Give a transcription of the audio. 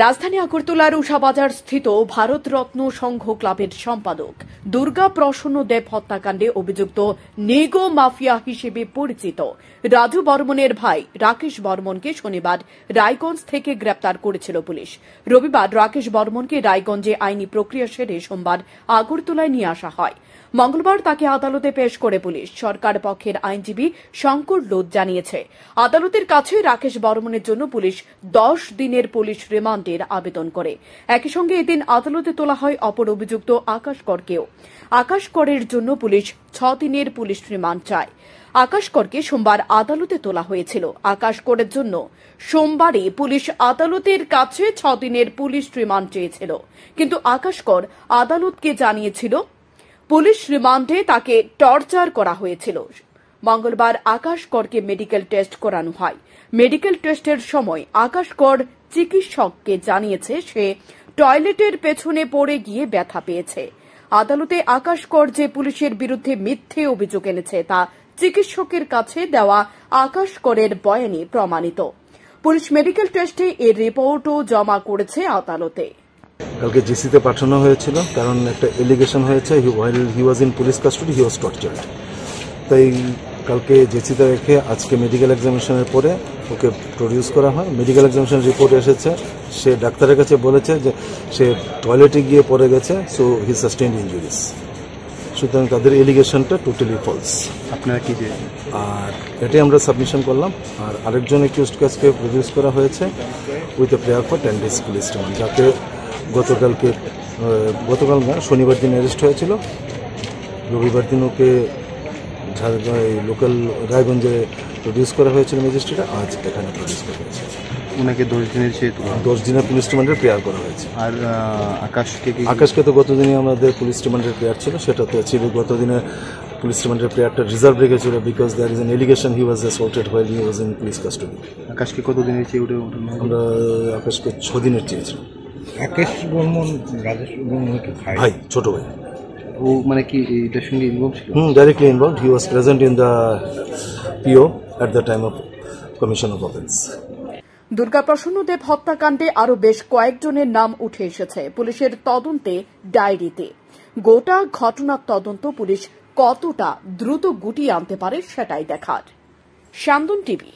রাজধানী আগরতলার উষাবাজার স্থিত ভারতরত্ন সংঘ ক্লাবের সম্পাদক দুর্গা প্রসন্ন দেব হত্যাকাণ্ডে অভিযুক্ত নেগো মাফিয়া হিসেবে পরিচিত রাজু বর্মনের ভাই রাকেশ বর্মনকে শনিবার রায়গঞ্জ থেকে গ্রেপ্তার করেছিল পুলিশ। রবিবার রাকেশ বর্মনকে রায়গঞ্জে আইনি প্রক্রিয়া সেরে সোমবার আগরতলায় নিয়ে আসা হয়। মঙ্গলবার তাকে আদালতে পেশ করে পুলিশ। সরকার পক্ষের আইনজীবী শঙ্কর লোধ জানিয়েছে, আদালতের কাছে রাকেশ বর্মনের জন্য পুলিশ 10 দিনের পুলিশ রিমান্ডের আবেদন করে। একই সঙ্গে এদিন আদালতে তোলা হয় অপর অভিযুক্ত আকাশ করকেও। আকাশ করের জন্য পুলিশ 6 দিনের পুলিশ রিমান্ড চায়। আকাশ করকে সোমবার আদালতে তোলা হয়েছিল। আকাশ করের জন্য সোমবারই পুলিশ আদালতের কাছে 6 দিনের পুলিশ রিমান্ড চেয়েছিল, কিন্তু আকাশ কর আদালতকে জানিয়েছিল পুলিশ রিমান্ডে তাকে টর্চার করা হয়েছিল। মঙ্গলবার আকাশ করকে মেডিকেল টেস্ট করানো হয়। মেডিকেল টেস্টের সময় আকাশ কর চিকিৎসককে জানিয়েছে সে টয়লেটের পেছনে পড়ে গিয়ে ব্যথা পেয়েছে। আদালতে আকাশ কর যে পুলিশের বিরুদ্ধে মিথ্যে অভিযোগ এনেছে তা চিকিৎসকের কাছে দেওয়া আকাশ করের বয়ানে প্রমাণিত। পুলিশ মেডিকেল টেস্টে এর রিপোর্টও জমা করেছে আদালতে। কালকে জিসিতে পাঠানো হয়েছিল, কারণ একটা এলিগেশন হয়েছে he was in police custody, he was tortured. তাই কালকে জেসিতে রেখে আজকে মেডিকেল এক্সামিনেশনের পরে ওকে প্রডিউস করা হয়। মেডিকেল এক্সামিনেশন রিপোর্ট এসেছে, সে ডাক্তারের কাছে বলেছে যে সে টয়লেটে গিয়ে পড়ে গেছে, সো হি সাস্টেইনড ইনজুরিস। সুতরাং তাদের এলিগেশনটা টোটালি ফলস। আপনারা কি যে আর এটাই আমরা সাবমিশন করলাম। আর আরেকজন অ্যাকিউজড কাজকে প্রডিউস করা হয়েছে with a prayer for 10 days police remand, যাতে গতকাল না শনিবার দিন অ্যারেস্ট হয়েছিল। রবিবার দিন ওকে লোকাল রায়গঞ্জে প্রডিউস করা হয়েছিল ম্যাজিস্ট্রেটে, আজ এখানে প্রডিউস করা হয়েছে। ওনাকে 10 দিনের পুলিশ রিমান্ডের প্রেয়ার করা হয়েছে। আর আকাশকে তো গতদিনে আমাদের পুলিশ রিমান্ডের প্রেয়ার ছিল, সেটা তো ছিল গতদিনে পুলিশ রিমান্ডের প্রেয়ারটা রিজার্ভ রেখেছিল because there is an allegation he was assaulted while he was in police custody. আকাশকে কতদিনের চেয়ে আমরা আকাশকে 6 দিনের চেয়েছিলাম। রাকেশ বর্মন রাজেশ বর্মনকে ভাই, ছোট ভাই। ও মানে কি এটার সঙ্গে ইনভলভ ছিল? Directly involved. He was present in the PO at the time of commission of offence. Durga Prasanna Deb হত্যাকাণ্ডে আরও বেশ কয়েকজনের নাম উঠে এসেছে পুলিশের তদন্তে ডায়েরিতে। গোটা ঘটনার তদন্ত পুলিশ কতটা দ্রুত গুটিয়ে আনতে পারে সেটাই দেখার। শান্তন টিভি।